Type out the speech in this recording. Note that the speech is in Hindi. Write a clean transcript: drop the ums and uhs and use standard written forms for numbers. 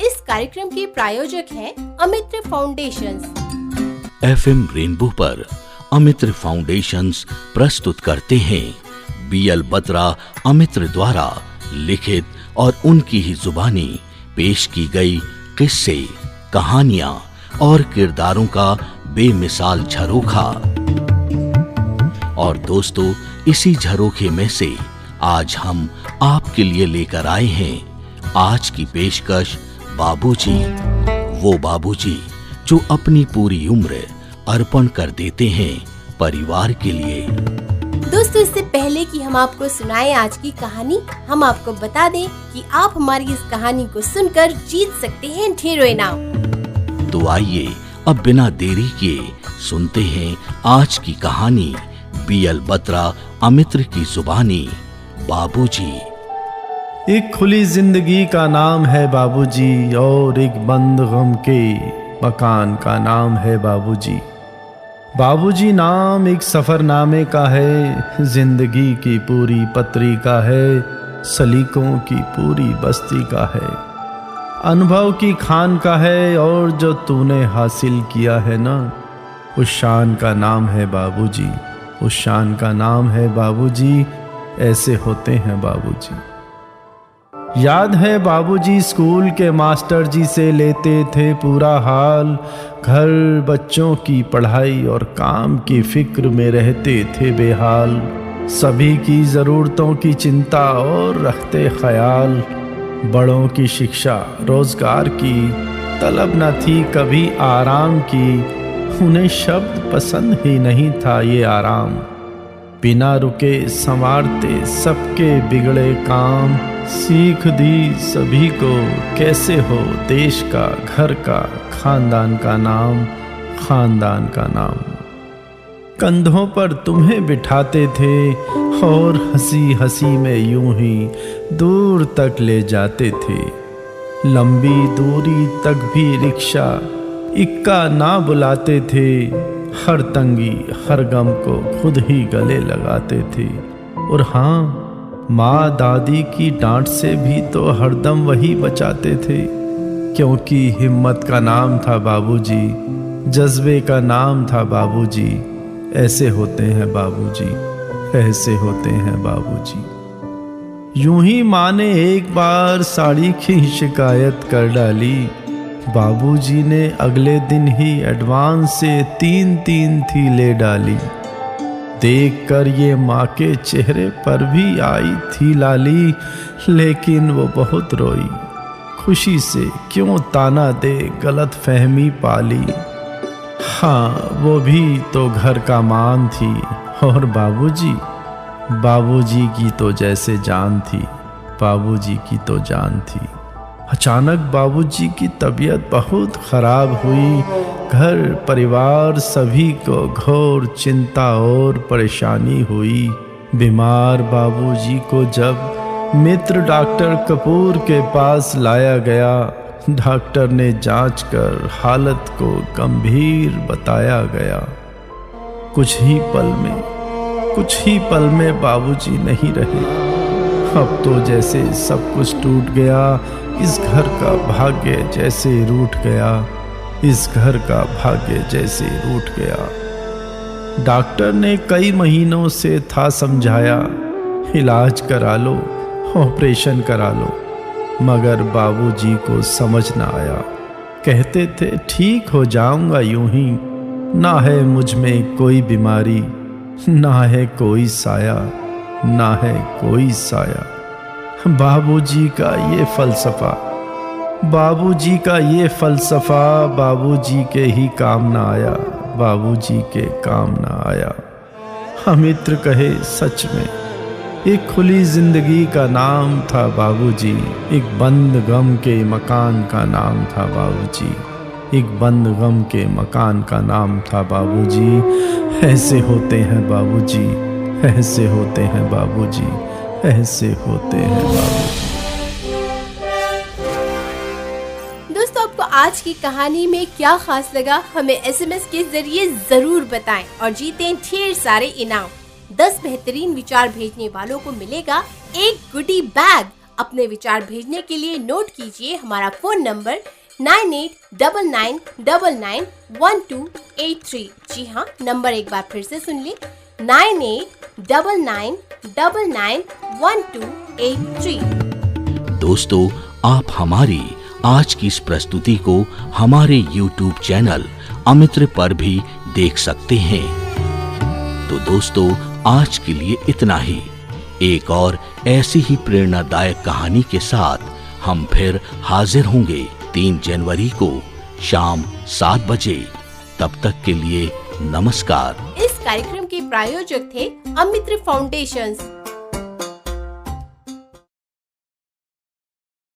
इस कार्यक्रम के प्रायोजक हैं अमित्र फाउंडेशंस। FM रेनबो पर अमित्र फाउंडेशंस प्रस्तुत करते हैं BL बत्रा अमित्र द्वारा लिखित और उनकी ही जुबानी पेश की गई किस्से, कहानियां और किरदारों का बेमिसाल झरोखा। और दोस्तों, इसी झरोखे में से आज हम आपके लिए लेकर आए हैं आज की पेशकश बाबूजी, वो बाबूजी जो अपनी पूरी उम्र अर्पण कर देते हैं परिवार के लिए। दोस्तों, इससे पहले कि हम आपको सुनाएं आज की कहानी, हम आपको बता दें कि आप हमारी इस कहानी को सुनकर जीत सकते हैं ढेरों इनाम। तो आइए अब बिना देरी किए सुनते हैं आज की कहानी BL बत्रा अमित्र की जुबानी, बाबूजी। एक खुली जिंदगी का नाम है बाबूजी और एक बंद गम के मकान का नाम है बाबूजी। बाबूजी नाम एक सफरनामे का है, जिंदगी की पूरी पत्री का है, सलीकों की पूरी बस्ती का है, अनुभव की खान का है, और जो तूने हासिल किया है ना, उस शान का नाम है बाबूजी, उस शान का नाम है बाबूजी। ऐसे होते हैं बाबूजी। याद है बाबूजी स्कूल के मास्टर जी से लेते थे पूरा हाल, घर बच्चों की पढ़ाई और काम की फिक्र में रहते थे बेहाल, सभी की ज़रूरतों की चिंता और रखते ख्याल, बड़ों की शिक्षा रोजगार की तलब न थी कभी आराम की, उन्हें शब्द पसंद ही नहीं था ये आराम, बिना रुके संवारते सबके बिगड़े काम, सीख दी सभी को कैसे हो देश का, घर का, खानदान का नाम, खानदान का नाम। कंधों पर तुम्हें बिठाते थे और हंसी हंसी में यूं ही दूर तक ले जाते थे, लंबी दूरी तक भी रिक्शा इक्का ना बुलाते थे, हर तंगी हर गम को खुद ही गले लगाते थे। और हाँ, माँ दादी की डांट से भी तो हरदम वही बचाते थे, क्योंकि हिम्मत का नाम था बाबूजी, जज्बे का नाम था बाबूजी। ऐसे होते हैं बाबूजी, ऐसे होते हैं बाबूजी। यूं ही माँ ने एक बार साड़ी की शिकायत कर डाली, बाबूजी ने अगले दिन ही एडवांस से 3 थी ले डाली। देखकर ये माँ के चेहरे पर भी आई थी लाली, लेकिन वो बहुत रोई, खुशी से क्यों ताना दे गलत फहमी पाली। हाँ, वो भी तो घर का मान थी, और बाबूजी की तो जैसे जान थी, बाबूजी की तो जान थी। अचानक बाबूजी की तबीयत बहुत खराब हुई, घर परिवार सभी को घोर चिंता और परेशानी हुई। बीमार बाबूजी को जब मित्र डॉक्टर कपूर के पास लाया गया, डॉक्टर ने जांच कर हालत को गंभीर बताया गया। कुछ ही पल में बाबूजी नहीं रहे। अब तो जैसे सब कुछ टूट गया, इस घर का भाग्य जैसे रूठ गया, इस घर का भाग्य जैसे रूठ गया। डॉक्टर ने कई महीनों से था समझाया, इलाज करा लो, ऑपरेशन करा लो, मगर बाबूजी को समझ ना आया। कहते थे ठीक हो जाऊंगा यूं ही, ना है मुझ में कोई बीमारी, ना है कोई साया, ना है कोई साया। बाबूजी का ये फ़लसफ़ा, बाबूजी का ये फ़लसफ़ा बाबूजी के ही काम ना आया, बाबूजी के काम ना आया। अमित्र कहे सच में, एक खुली जिंदगी का नाम था बाबूजी, एक बंद गम के मकान का नाम था बाबूजी, एक बंद गम के मकान का नाम था बाबूजी। ऐसे होते हैं बाबूजी, ऐसे होते हैं बाबूजी, ऐसे होते हैं बाबूजी। दोस्तों, आपको आज की कहानी में क्या खास लगा, हमें SMS के जरिए जरूर बताएं और जीतें ढेर सारे इनाम। 10 बेहतरीन विचार भेजने वालों को मिलेगा एक गुडी बैग अपने विचार भेजने के लिए नोट कीजिए हमारा फोन नंबर 9899991283। जी हाँ, नंबर एक बार फिर से सुन ले, 9899991283। दोस्तों, आप हमारी आज की इस प्रस्तुति को हमारे YouTube चैनल अमित्र पर भी देख सकते हैं। तो दोस्तों, आज के लिए इतना ही। एक और ऐसी ही प्रेरणादायक कहानी के साथ हम फिर हाजिर होंगे 3 जनवरी को शाम 7 बजे। तब तक के लिए नमस्कार। इस कार्यक्रम के प्रायोजक थे अमित्र फाउंडेशंस।